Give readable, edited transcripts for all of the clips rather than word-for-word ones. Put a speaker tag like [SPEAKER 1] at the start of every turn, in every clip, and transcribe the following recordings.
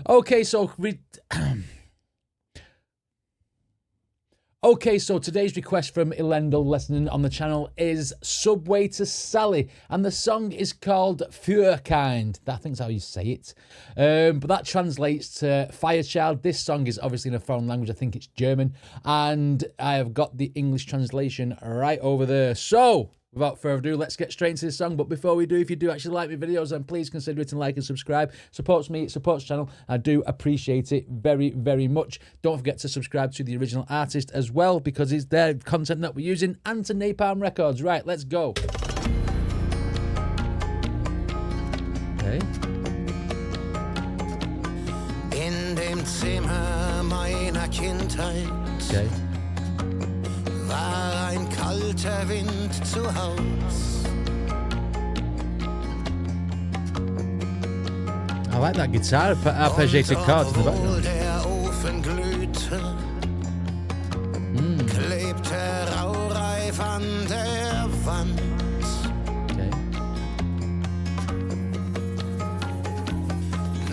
[SPEAKER 1] Okay, so Okay, so today's request from Elendel listening on the channel is Subway to Sally, and the song is called FeuerKind. I think that's how you say it. But that translates to Fire Child. This song is obviously in a foreign language. I think it's German, and I have got the English translation right over there. So, without further ado, let's get straight into this song. But before we do, if you do actually like my videos, then please consider hitting like and subscribe. Supports me, it supports the channel. I do appreciate it very, very much. Don't forget to subscribe to the original artist as well, because it's their content that we're using, and to Napalm Records. Right, let's go. Okay.
[SPEAKER 2] In dem Zimmer meiner Kindheit.
[SPEAKER 1] Okay.
[SPEAKER 2] War ein kalter Wind zu Haus.
[SPEAKER 1] I like that guitar arpeggiated chords in the background.
[SPEAKER 2] Der Ofen glühte, klebte raureif an der Wand.
[SPEAKER 1] Okay.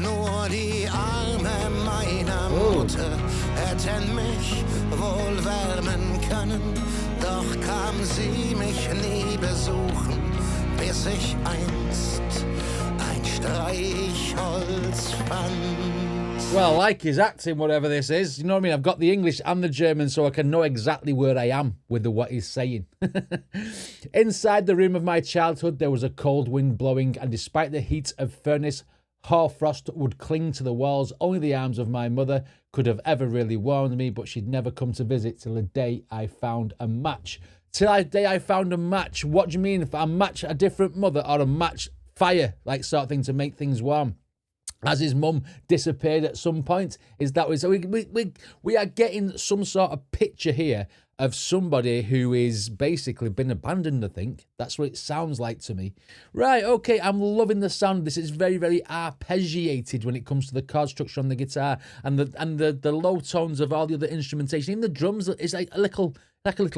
[SPEAKER 2] Nur die Arme meiner Mutter hätten mich wohl wärmen können, doch kam sie mich nie besuchen, bis ich einst ein Streichholz fand.
[SPEAKER 1] Well, I like his acting, whatever this is. You know what I mean? I've got the English and the German, so I can know exactly where I am with what he's saying. Inside the room of my childhood, there was a cold wind blowing, and despite the heat of furnace, hoarfrost would cling to the walls. Only the arms of my mother could have ever really warmed me, but she'd never come to visit till the day I found a match. Till the day I found a match. What do you mean? A match a different mother, or a match fire, like sort of thing, to make things warm? As his mum disappeared at some point. Is that so? We are getting some sort of picture here of somebody who is basically been abandoned, I think. That's what it sounds like to me. Right, okay, I'm loving the sound. This is very, very arpeggiated when it comes to the chord structure on the guitar, and the low tones of all the other instrumentation. Even the drums, it's like a little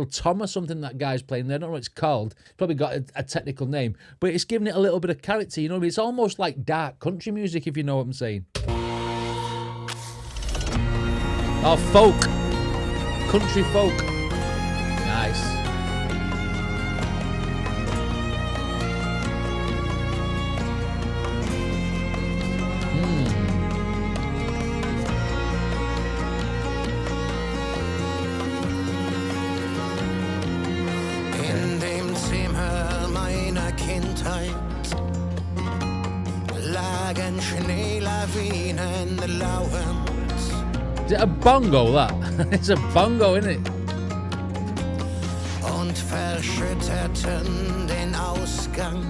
[SPEAKER 1] tom or something that guy's playing there. I don't know what it's called. It's probably got a technical name, but it's giving it a little bit of character, you know what I mean? It's almost like dark country music, if you know what I'm saying. Oh, folk. Country folk. Nice.
[SPEAKER 2] In dem Zimmer meiner Kindheit lagen Schneelawinen lauernd.
[SPEAKER 1] Is it a bongo, that? It's a bongo, isn't it?
[SPEAKER 2] Und verschütteten den Ausgang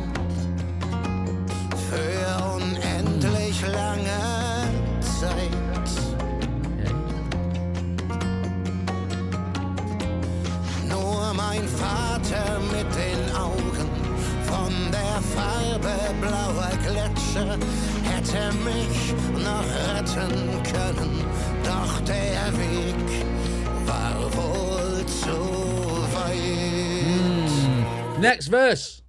[SPEAKER 2] für unendlich lange Zeit.
[SPEAKER 1] Okay.
[SPEAKER 2] Nur mein Vater mit den Augen von der Farbe blauer Gletscher hätte mich noch retten können, doch der Weg war wohl zu weit.
[SPEAKER 1] Next verse.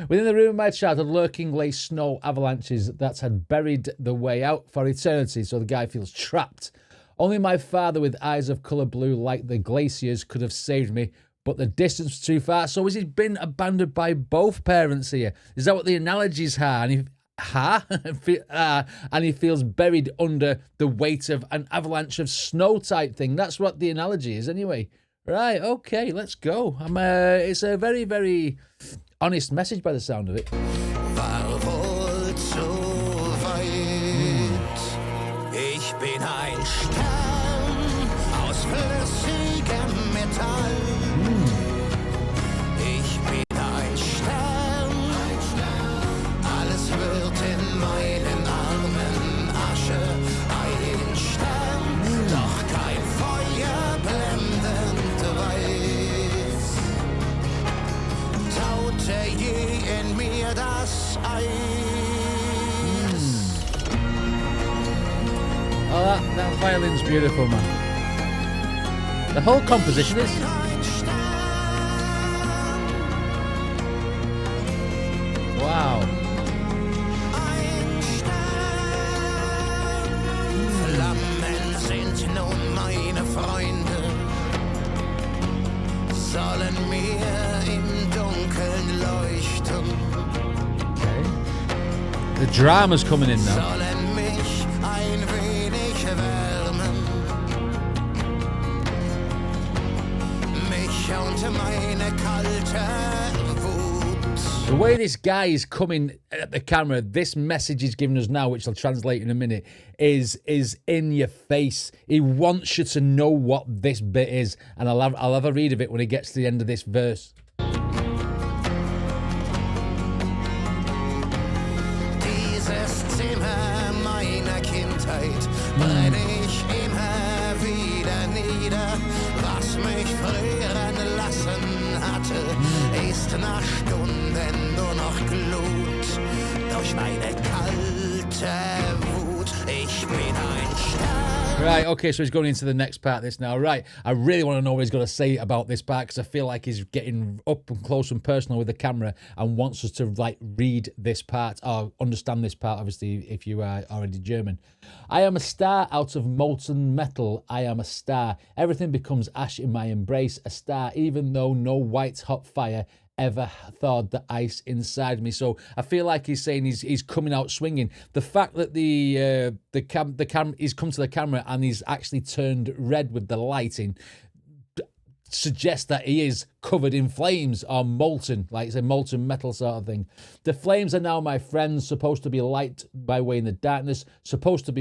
[SPEAKER 1] Within the room of my childhood lurking lay snow avalanches that had buried the way out for eternity, so the guy feels trapped. Only my father with eyes of colour blue like the glaciers could have saved me, but the distance was too far. So has he been abandoned by both parents here? Is that what the analogies are? And he feels buried under the weight of an avalanche of snow type thing. That's what the analogy is anyway. Right, okay, let's go. It's a very, very honest message by the sound of it.
[SPEAKER 2] War wohl zu weit. Ich bin ein Stern aus flüssigem Metall. Ich bin ein Stern. Alles wird in meinen Armen Asche. Ein Stern, doch kein Feuer blendend weiß. Taute je in mir das Eis.
[SPEAKER 1] Oh, that violin's beautiful, man. The whole composition is. Wow.
[SPEAKER 2] Freunde sollen mir im Dunkeln leuchten.
[SPEAKER 1] Okay. The drama's coming in now.
[SPEAKER 2] Sollen mich ein wenig wärmen. Mich und meine kalte Wut.
[SPEAKER 1] The way this guy is coming at the camera, this message he's giving us now, which I'll translate in a minute, is in your face. He wants you to know what this bit is, and I'll have a read of it when he gets to the end of this verse.
[SPEAKER 2] Dieses Zimmer meiner Kindheit brenn ich immer wieder nieder. Was mich frieren lassen hatte, ist nach Stunden nur noch Glut. Durch meine kalte Wut, ich bin ein Stern.
[SPEAKER 1] Right, okay, so he's going into the next part of this now. Right, I really want to know what he's got to say about this part, because I feel like he's getting up and close and personal with the camera and wants us to, like, read this part or understand this part, obviously, if you are already German. I am a star out of molten metal. I am a star. Everything becomes ash in my embrace. A star, even though no white hot fire ever thawed the ice inside me. So I feel like he's saying he's coming out swinging. The fact that the camera, he's come to the camera and he's actually turned red with the lighting suggests that he is covered in flames or molten, like it's a molten metal sort of thing. The flames are now my friends, supposed to be light my way in the darkness, supposed to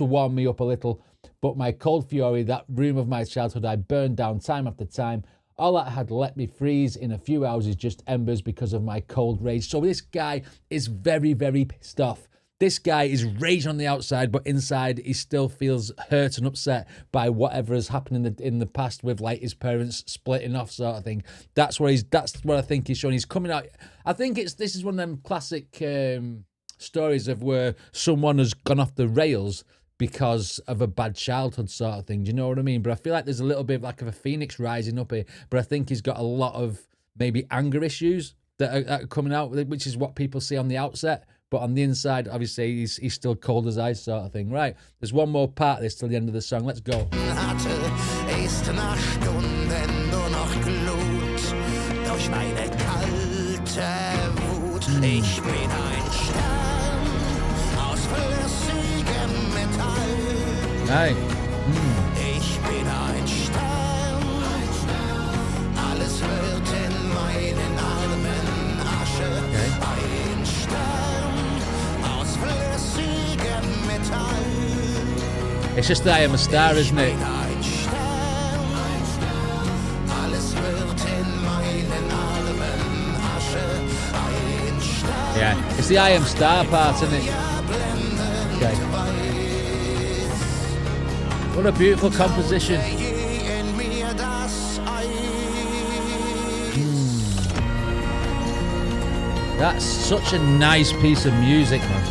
[SPEAKER 1] warm me up a little, but my cold fury, that room of my childhood, I burned down time after time. All that had let me freeze in a few hours is just embers because of my cold rage. So this guy is very, very pissed off. This guy is raging on the outside, but inside he still feels hurt and upset by whatever has happened in the past with, like, his parents splitting off sort of thing. That's what I think he's showing. He's coming out. I think this is one of them classic stories of where someone has gone off the rails because of a bad childhood sort of thing. Do you know what I mean? But I feel like there's a little bit like of a phoenix rising up here. But I think he's got a lot of maybe anger issues that are coming out, which is what people see on the outset. But on the inside, obviously, he's still cold as ice sort of thing. Right, there's one more part of this till the end of the song. Let's go. Hey.
[SPEAKER 2] Ich bin ein Stern, alles wird in meinen Armen Asche. Ein Stern aus flüssigem Metall.
[SPEAKER 1] It's just that I am a star, isn't it?
[SPEAKER 2] Ein Stern, alles wird in meinen Armen Asche. Ein Stern.
[SPEAKER 1] Yeah, it's the I am star part, isn't it? Okay. What a beautiful composition. That's such a nice piece of music, man.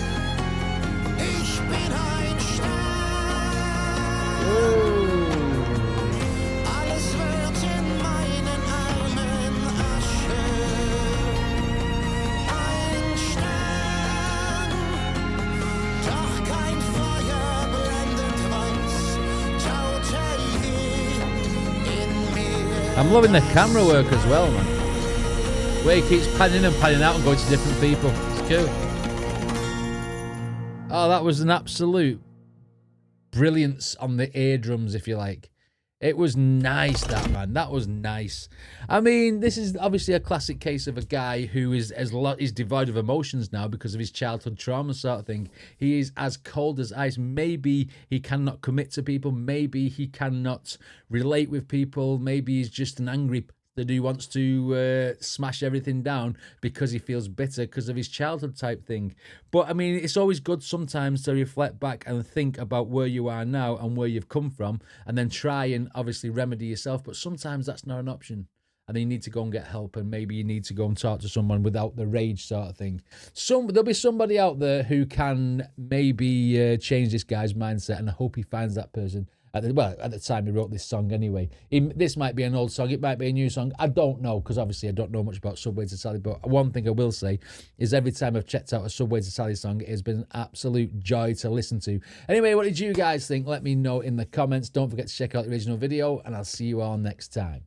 [SPEAKER 1] I'm loving the camera work as well, man. Where he keeps panning and panning out and going to different people. It's cool. Oh, that was an absolute brilliance on the eardrums, if you like. It was nice, that, man. That was nice. I mean, this is obviously a classic case of a guy who is devoid of emotions now because of his childhood trauma sort of thing. He is as cold as ice. Maybe he cannot commit to people. Maybe he cannot relate with people. Maybe he's just an angry that he wants to smash everything down because he feels bitter because of his childhood type thing. But I mean, it's always good sometimes to reflect back and think about where you are now and where you've come from, and then try and obviously remedy yourself. But sometimes that's not an option. and then you need to go and get help, and maybe you need to go and talk to someone without the rage sort of thing. There'll be somebody out there who can maybe change this guy's mindset, and I hope he finds that person. At the time he wrote this song anyway. This might be an old song, it might be a new song. I don't know, because obviously I don't know much about Subway to Sally, but one thing I will say is every time I've checked out a Subway to Sally song, it has been an absolute joy to listen to. Anyway, what did you guys think? Let me know in the comments. Don't forget to check out the original video, and I'll see you all next time.